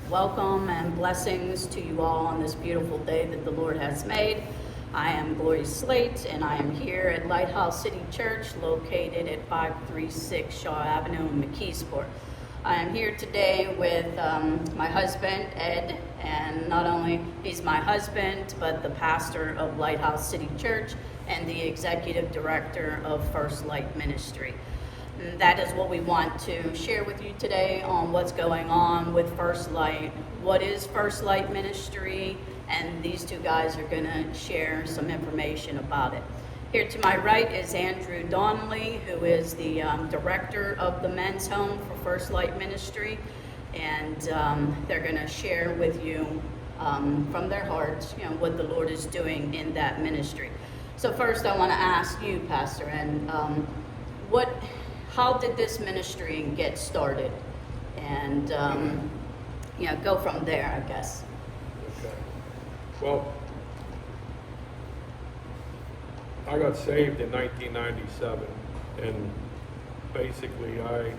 Welcome and blessings to you all on this beautiful day that the Lord has made. I am Glori Slate, and I am here at Lighthouse City Church, located at 536 Shaw Avenue in McKeesport. I am here today with my husband, Ed, and not only he's my husband, but the pastor of Lighthouse City Church and the executive director of First Light Ministry. And that is what we want to share with you today on what's going on with First Light. What is First Light Ministry? And these two guys are going to share some information about it. Here to my right is Andrew Donnelly, who is the director of the men's home for First Light Ministry. And they're going to share with you from their hearts, what the Lord is doing in that ministry. So first I want to ask you, Pastor, and how did this ministry get started? And, go from there, I guess. Okay. Well, I got saved in 1997, and basically I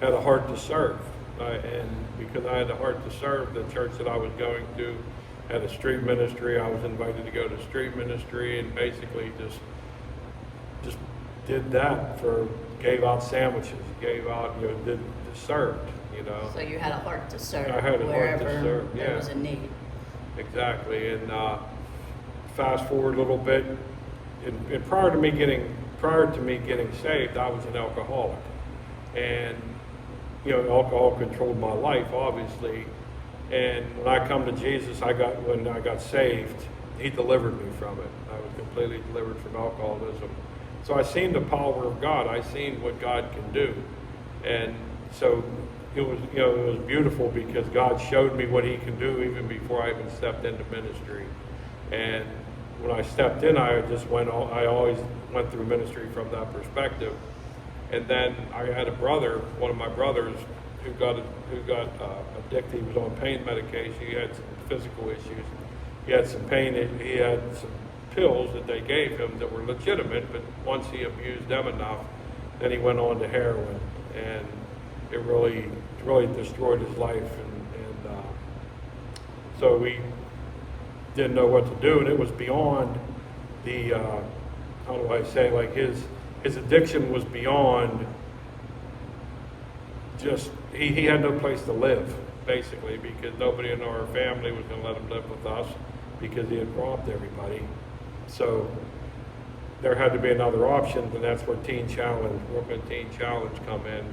had a heart to serve. And because I had a heart to serve, the church that I was going to had a street ministry. I was invited to go to street ministry, and basically just did that gave out sandwiches, served, So you had a heart to serve. I had a heart to serve, yeah. There was a need. Exactly. And fast forward a little bit, and prior to me getting saved, I was an alcoholic, and alcohol controlled my life, obviously. And when I come to Jesus, when I got saved, He delivered me from it. I was completely delivered from alcoholism. So I seen the power of God. I seen what God can do, and so it was beautiful because God showed me what He can do even before I even stepped into ministry. And when I stepped in, I always went through ministry from that perspective. And then I had one of my brothers, who got addicted. He was on pain medication. He had some physical issues. He had some pain. He had some pills that they gave him that were legitimate, but once he abused them enough, then he went on to heroin, and it really destroyed his life. And so we didn't know what to do, and it was beyond the how do I say, like his addiction was beyond just he had no place to live, basically, because nobody in our family was going to let him live with us because he had robbed everybody. So there had to be another option, and that's where Brooklyn Teen Challenge come in.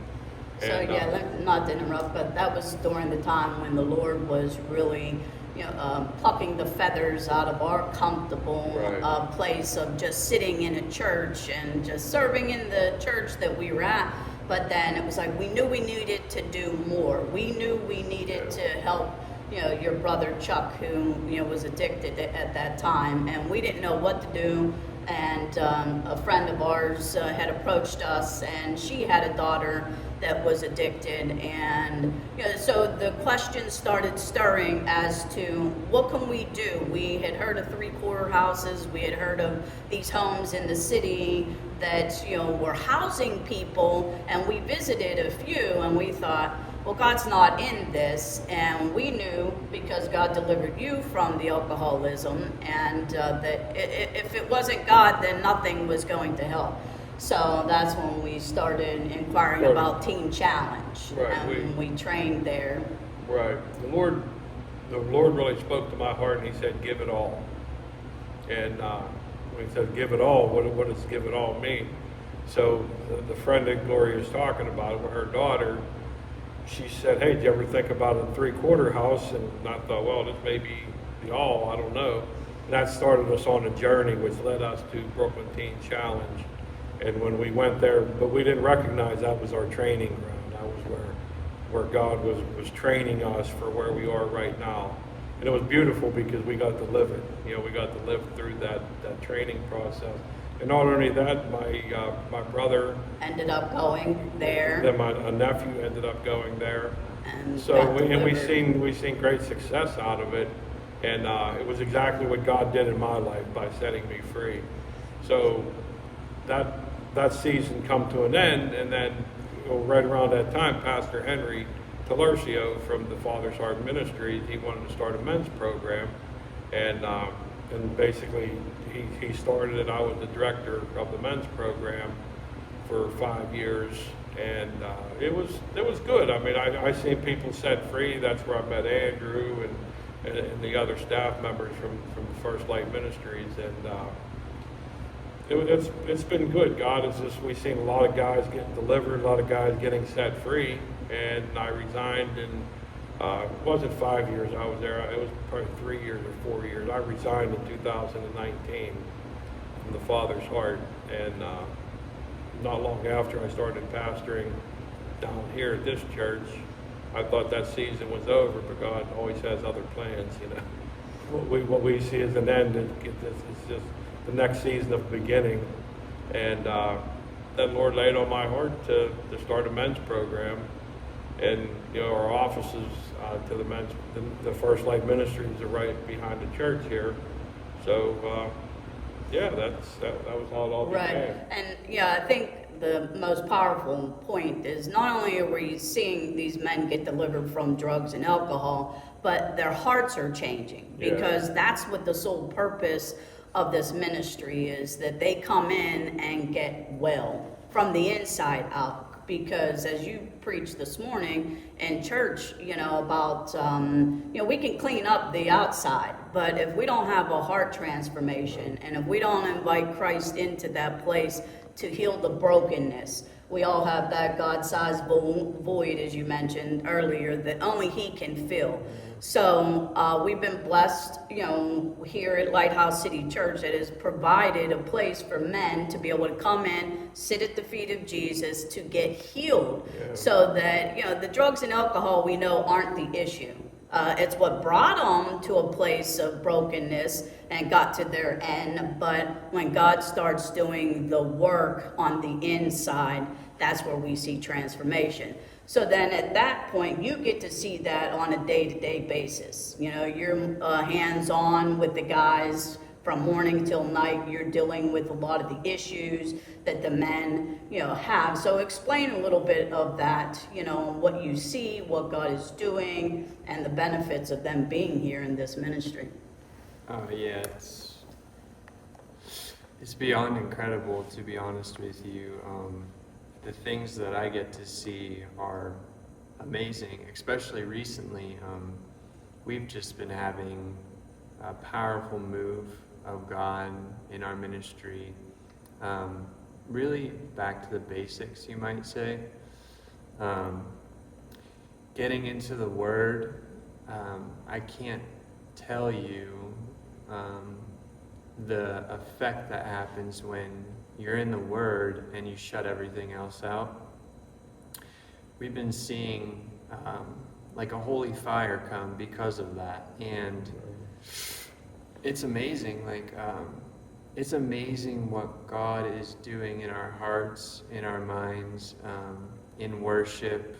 And, not to interrupt, but that was during the time when the Lord was really, plucking the feathers out of our comfortable place of just sitting in a church and just serving in the church that we were at. But then it was like we knew we needed to do more. We knew we needed to help your brother Chuck, who was addicted at that time, and we didn't know what to do. And a friend of ours had approached us, and she had a daughter that was addicted, and so the questions started stirring as to what can we do. We had heard of three-quarter houses. We had heard of these homes in the city that were housing people, and we visited a few, and we thought, well, God's not in this, and we knew because God delivered you from the alcoholism, and that if it wasn't God, then nothing was going to help. So that's when we started inquiring about Teen Challenge, and we trained there. Right. The Lord really spoke to my heart, and He said, "Give it all." And when He said, "Give it all," what does "give it all" mean? So the friend that Gloria is talking about, with her daughter, she said, "Hey, did you ever think about a three-quarter house?" And I thought, well, this may be the all, I don't know. And that started us on a journey, which led us to Brooklyn Teen Challenge. And when we went there, but we didn't recognize that was our training ground. That was where God was training us for where we are right now. And it was beautiful because we got to live it. We got to live through that training process. And not only that, my brother ended up going there. Then my nephew ended up going there. And we seen great success out of it. And it was exactly what God did in my life by setting me free. So that season come to an end, and then right around that time, Pastor Henry Talercio from the Father's Heart Ministries, he wanted to start a men's program, and basically he started it. I was the director of the men's program for 5 years, and it was good. I mean, I seen people set free. That's where I met Andrew and the other staff members from First Light Ministries, and it's been good. God is just, we've seen a lot of guys getting delivered, a lot of guys getting set free, and I resigned in, it wasn't 5 years I was there, it was probably 3 years or 4 years. I resigned in 2019 from the Father's Heart, and not long after I started pastoring down here at this church. I thought that season was over, but God always has other plans, you know. What we see as an end is just the next season of the beginning. And then Lord laid on my heart to start a men's program. And, you know, our offices to the First Light Ministries are right behind the church here. So, yeah, that was how it all began. Right. And, yeah, I think the most powerful point is not only are we seeing these men get delivered from drugs and alcohol, but their hearts are changing, because that's what the sole purpose of this ministry is, that they come in and get well from the inside out. Because as you preached this morning in church, you know, about, you know, we can clean up the outside, but if we don't have a heart transformation, and if we don't invite Christ into that place to heal the brokenness, we all have that God-sized void, as you mentioned earlier, that only He can fill. So we've been blessed, you know, here at Lighthouse City Church, that has provided a place for men to be able to come in, sit at the feet of Jesus, to get healed. So that, you know, the drugs and alcohol we know aren't the issue. It's what brought them to a place of brokenness and got to their end. But when God starts doing the work on the inside, that's where we see transformation. So then at that point, you get to see that on a day-to-day basis. You know, you're hands-on with the guys from morning till night. You're dealing with a lot of the issues that the men, you know, have. So explain a little bit of that, you know, what you see, what God is doing, and the benefits of them being here in this ministry. Yeah, it's beyond incredible, to be honest with you. The things that I get to see are amazing, especially recently. We've just been having a powerful move of God in our ministry, really back to the basics, you might say. Getting into the Word, I can't tell you the effect that happens when you're in the Word and you shut everything else out. We've been seeing like a holy fire come because of that, and it's amazing. Like it's amazing what God is doing in our hearts, in our minds, in worship,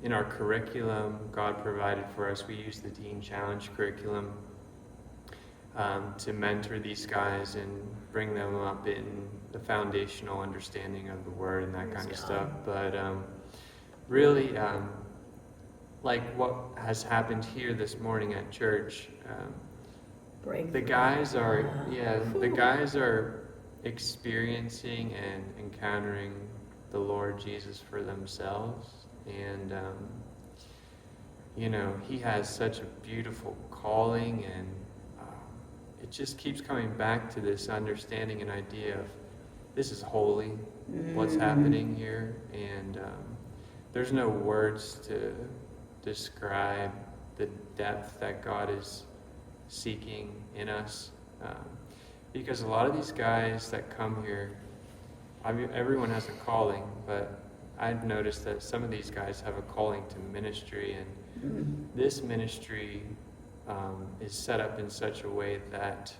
in our curriculum. God provided for us. We use the Teen Challenge curriculum to mentor these guys and bring them up in the foundational understanding of the Word and that kind of stuff. But really, like what has happened here this morning at church, the guys are experiencing and encountering the Lord Jesus for themselves, and you know, He has such a beautiful calling, and it just keeps coming back to this understanding and idea of this is holy, what's happening here, and there's no words to describe the depth that God is seeking in us, because a lot of these guys that come here, everyone has a calling, but I've noticed that some of these guys have a calling to ministry, and this ministry is set up in such a way that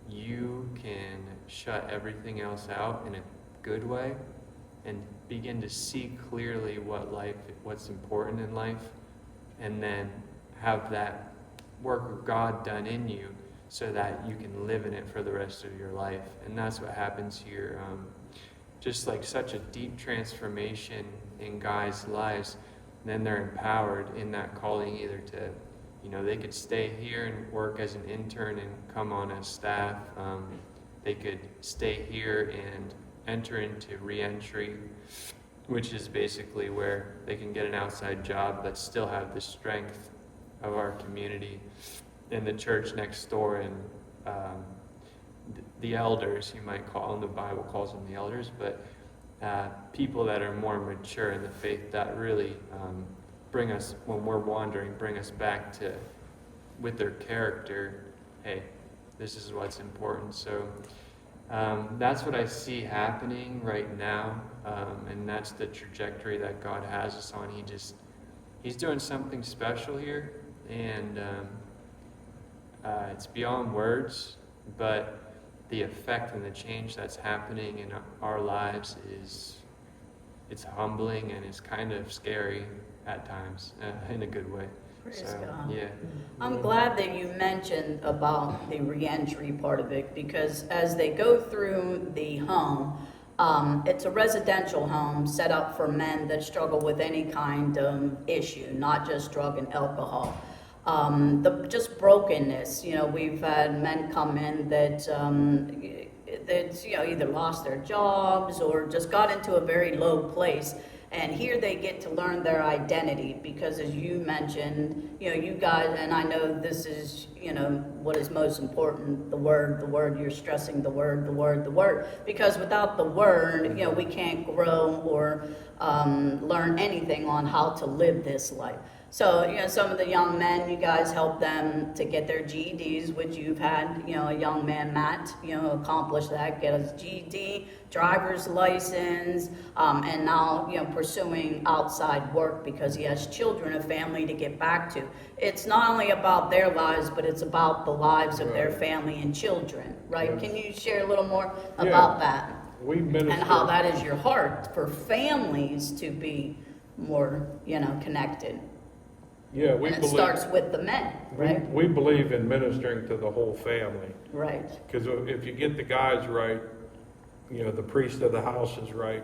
you can shut everything else out in a good way and begin to see clearly what's important in life, and then have that work of God done in you so that you can live in it for the rest of your life. And that's what happens here. Just like such a deep transformation in guys' lives. then they're empowered in that calling either to, they could stay here and work as an intern and come on as staff. They could stay here and enter into re-entry, which is basically where they can get an outside job but still have the strength of our community and the church next door, and the elders, you might call them, the Bible calls them the elders, but people that are more mature in the faith that really bring us, when we're wandering, bring us back to, with their character, hey, this is what's important. So that's what I see happening right now, and that's the trajectory that God has us on. He's doing something special here, and it's beyond words, but the effect and the change that's happening in our lives it's humbling, and it's kind of scary at times, in a good way. Praise God. Yeah. I'm glad that you mentioned about the reentry part of it, because as they go through the home, it's a residential home set up for men that struggle with any kind of issue, not just drug and alcohol. Just brokenness. We've had men come in that either lost their jobs or just got into a very low place. And here they get to learn their identity, because as you mentioned, you guys, and I know this is, what is most important, the word, you're stressing the word, because without the word, we can't grow or learn anything on how to live this life. So, some of the young men, you guys help them to get their GEDs, which you've had, a young man, Matt, accomplish that, get his GED, driver's license, and now, pursuing outside work because he has children, a family to get back to. It's not only about their lives, but it's about the lives of their family and children, right? Yes. Can you share a little more about that? And how that is your heart for families to be more, connected. Yeah, it starts with the men, right? We believe in ministering to the whole family. Right. Because if you get the guys right, the priest of the house is right.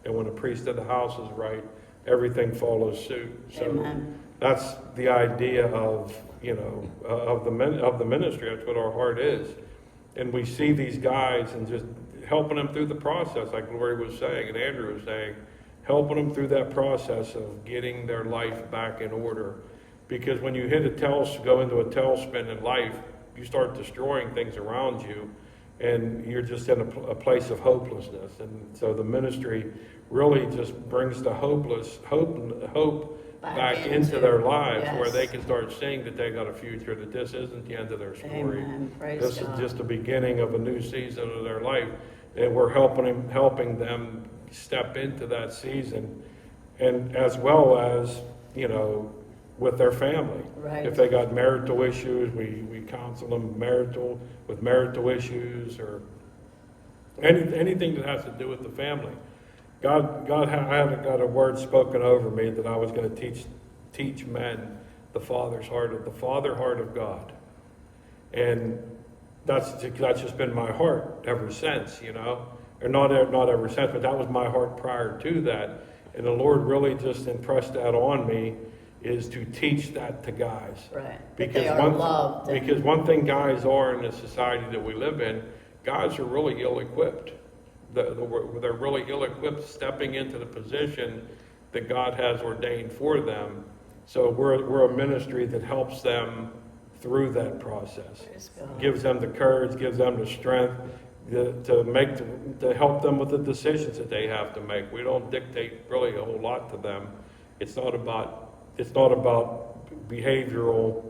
And when the priest of the house is right, everything follows suit. So Amen. That's the idea of, of the ministry. That's what our heart is. And we see these guys and just helping them through the process, like Glori was saying and Andrew was saying, helping them through that process of getting their life back in order. Because when you go into a tailspin in life, you start destroying things around you, and you're just in a place of hopelessness. And so the ministry really just brings the hope back into their lives, yes. Where they can start seeing that they got a future, that this isn't the end of their story. This is just the beginning of a new season of their life, and we're helping them step into that season, and as well as with their family. Right. If they got marital issues, we counsel them with marital issues, or anything that has to do with the family. God had got a word spoken over me that I was going to teach men the father heart of God, and that's just been my heart ever since, or not ever since, but that was my heart prior to that. And the Lord really just impressed that on me, is to teach that to guys. Right. Because one thing guys are in the society that we live in, guys are really ill-equipped. They're really ill-equipped stepping into the position that God has ordained for them. So we're a ministry that helps them through that process. Gives them the courage, gives them the strength to help them with the decisions that they have to make. We don't dictate really a whole lot to them. It's not about behavioral,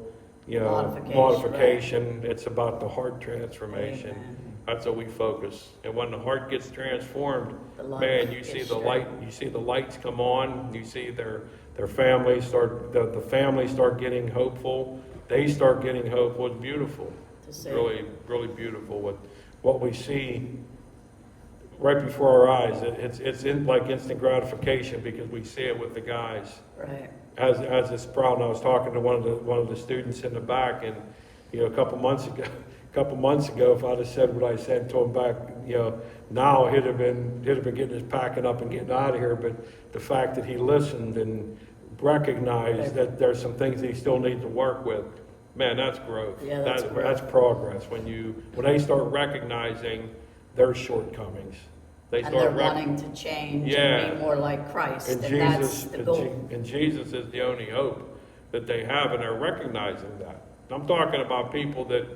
modification. Right. It's about the heart transformation. Amen. That's what we focus. And when the heart gets transformed, you see the light. You see the lights come on. You see their families start. The families start getting hopeful. They start getting hopeful. It's beautiful. It's really, really beautiful. What we see right before our eyes. It's like instant gratification, because we see it with the guys. Right. As this problem, I was talking to one of the students in the back, and a couple months ago, if I'd have said what I said to him back, now he'd have been getting his packing up and getting out of here. But the fact that he listened and recognize that there's some things he still needs to work with, man, that's growth. Yeah, that's growth. That's progress. When they start recognizing their shortcomings, they And they're start wanting to change Yeah. and be more like Christ, and and that's Jesus, the goal. and Jesus is the only hope that they have, and they're recognizing that. I'm talking about people that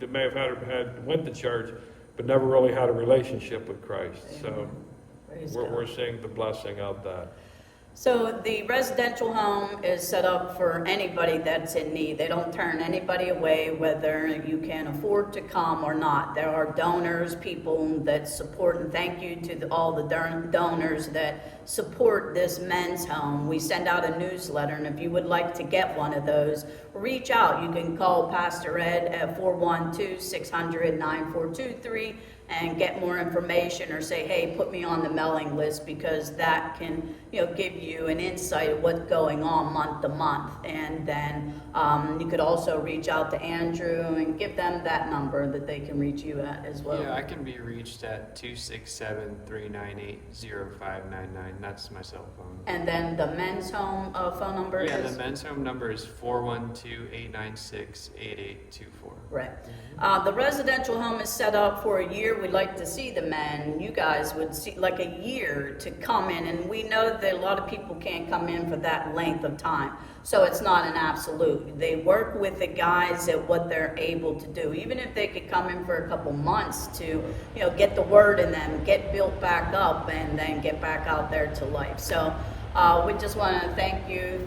may have went to church, but never really had a relationship with Christ. So Praise we're God. seeing the blessing of that. So the residential home is set up for anybody that's in need. They don't turn anybody away, whether you can afford to come or not. There are donors, people that support, and thank you to all the donors that support this men's home. We send out a newsletter, and if you would like to get one of those, reach out. You can call Pastor Ed at 412-600-9423 and get more information, or say, hey, put me on the mailing list, because that can, give you an insight of what's going on month to month. And then you could also reach out to Andrew and give them that number that they can reach you at as well. Yeah, I can be reached at 267-398-0599. That's my cell phone. And then the men's home phone number Yeah, is? the men's home number is 412-896-8824. Right. The residential home is set up for a year. We'd like to see the men. You guys would see like a year to come in, and we know that a lot of people can't come in for that length of time. So it's not an absolute. They work with the guys at what they're able to do. Even if they could come in for a couple months to, get the word in them, get built back up, and then get back out there to life. So we just want to thank you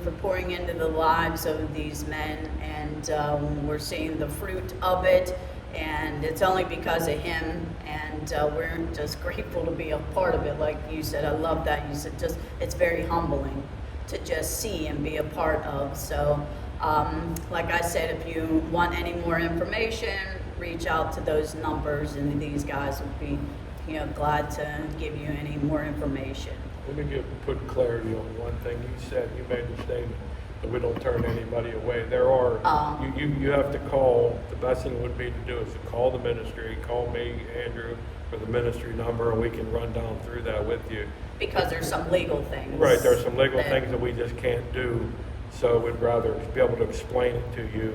for pouring into the lives of these men, and we're seeing the fruit of it, and it's only because of him, and we're just grateful to be a part of it. Like you said, I love that you said, just it's very humbling to just see and be a part of. So like I said, if you want any more information, reach out to those numbers, and these guys would be glad to give you any more information. Let me put clarity on one thing you said. You made the statement that we don't turn anybody away. There are, you have to call, the best thing would be to do is to call the ministry, call me, Andrew, for the ministry number, and we can run down through that with you. Because there's some legal things. Right, there's some legal things that we just can't do, so we'd rather be able to explain it to you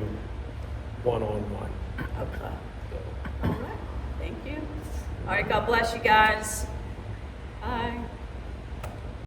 one-on-one. Okay. So. All right. Thank you. All right. God bless you guys. Bye.